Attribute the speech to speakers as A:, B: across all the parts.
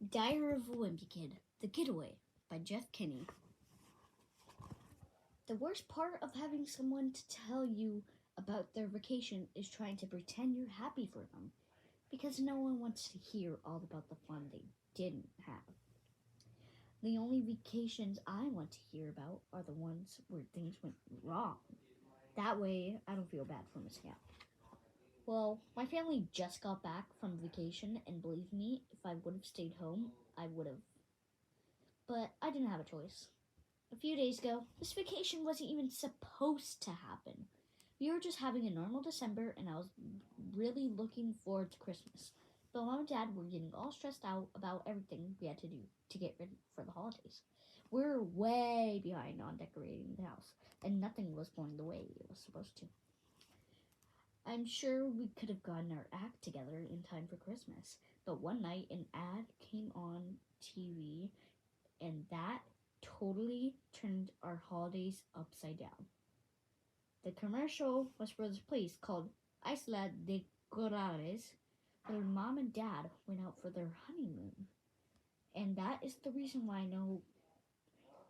A: Diary of a Wimpy Kid, The Getaway by Jeff Kinney. The worst part of having someone to tell you about their vacation is trying to pretend you're happy for them, because no one wants to hear all about the fun they didn't have. The only vacations I want to hear about are the ones where things went wrong. That way, I don't feel bad for missing out. Well, my family just got back from vacation, and believe me, if I would have stayed home, I would have. But I didn't have a choice. A few days ago, this vacation wasn't even supposed to happen. We were just having a normal December, and I was really looking forward to Christmas. But Mom and Dad were getting all stressed out about everything we had to do to get ready for the holidays. We're way behind on decorating the house, and nothing was going the way it was supposed to. I'm sure we could have gotten our act together in time for Christmas, but one night an ad came on TV, and that totally turned our holidays upside down. The commercial was for this place called Isla de Corrales, where Mom and Dad went out for their honeymoon. And that is the reason why I know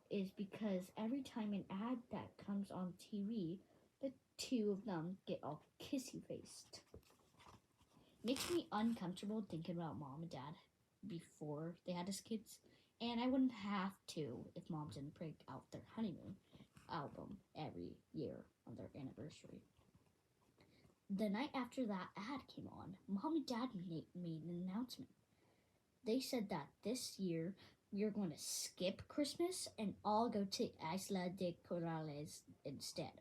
A: is because every time an ad that comes on TV, the two of them get all kissy faced. Makes me uncomfortable thinking about Mom and Dad before they had us kids, and I wouldn't have to if Mom didn't break out their honeymoon album every year on their anniversary. The night after that ad came on, Mom and Dad made an announcement. They said that this year we are going to skip Christmas and all go to Isla de Corrales instead.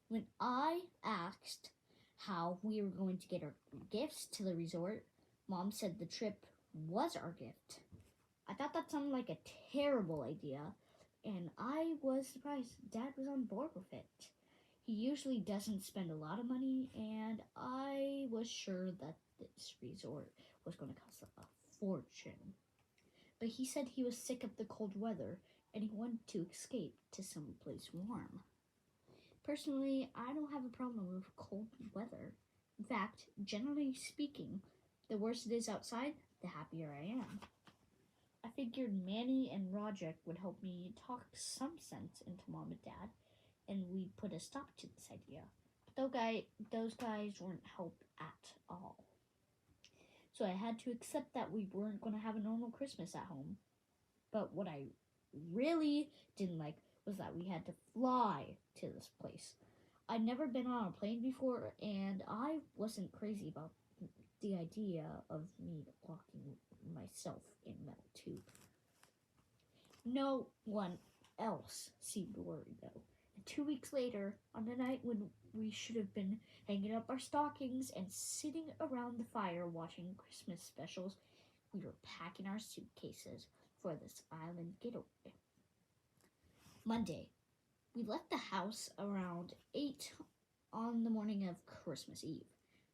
A: When I asked how we were going to get our gifts to the resort, Mom said the trip was our gift. I thought that sounded like a terrible idea, and I was surprised Dad was on board with it. He usually doesn't spend a lot of money, and I was sure that this resort was going to cost a fortune. But he said he was sick of the cold weather, and he wanted to escape to someplace warm. Personally, I don't have a problem with cold weather. In fact, generally speaking, the worse it is outside, the happier I am. I figured Manny and Roderick would help me talk some sense into Mom and Dad, and we'd put a stop to this idea. But those guys weren't help at all. So I had to accept that we weren't going to have a normal Christmas at home. But what I really didn't like was that we had to fly to this place. I'd never been on a plane before, and I wasn't crazy about the idea of me locking myself in a metal tube. No one else seemed worried, though. And 2 weeks later, on the night when we should have been hanging up our stockings and sitting around the fire watching Christmas specials, we were packing our suitcases for this island getaway. Monday, we left the house around 8 on the morning of Christmas Eve.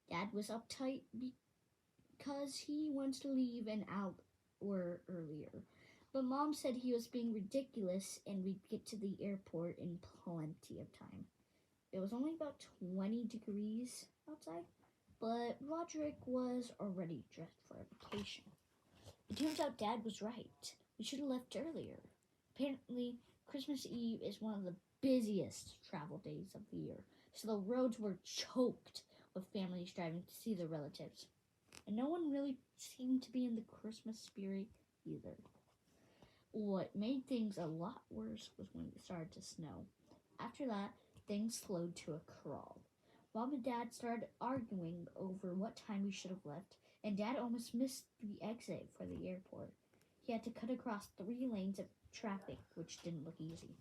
A: Dad was uptight because he wanted to leave an hour earlier, but Mom said he was being ridiculous and we'd get to the airport in plenty of time. It was only about 20 degrees outside, but Roderick was already dressed for a vacation. It turns out Dad was right. We should have left earlier. Apparently, Christmas Eve is one of the busiest travel days of the year, so the roads were choked with families driving to see their relatives. And no one really seemed to be in the Christmas spirit either. What made things a lot worse was when it started to snow. After that, things slowed to a crawl. Mom and Dad started arguing over what time we should have left, and Dad almost missed the exit for the airport. He had to cut across 3 lanes of traffic, which didn't look easy.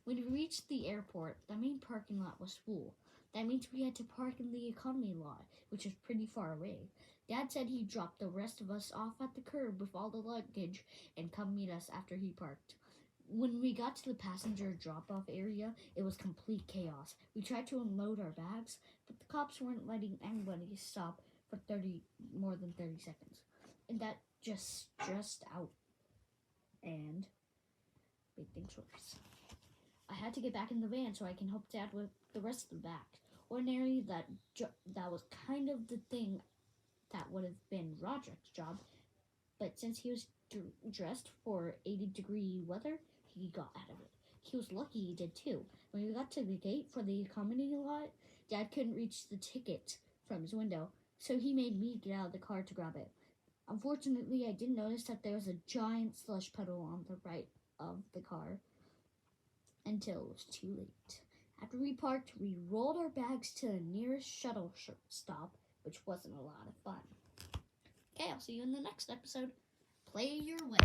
A: When we reached the airport, the main parking lot was full. That means we had to park in the economy lot, which was pretty far away. Dad said he'd drop the rest of us off at the curb with all the luggage and come meet us after he parked. When we got to the passenger drop-off area, it was complete chaos. We tried to unload our bags, but the cops weren't letting anybody stop for more than 30 seconds. And that just stressed out and made things worse. I had to get back in the van so I can help Dad with the rest of the bag. Ordinarily, that was kind of the thing that would have been Roderick's job, But since he was dressed for 80-degree weather, he got out of it. He was lucky he did too. When we got to the gate for the comedy lot, Dad couldn't reach the ticket from his window, so he made me get out of the car to grab it. Unfortunately, I didn't notice that there was a giant slush puddle on the right of the car until it was too late. After we parked, we rolled our bags to the nearest shuttle stop, which wasn't a lot of fun. Okay, I'll see you in the next episode. Play your way.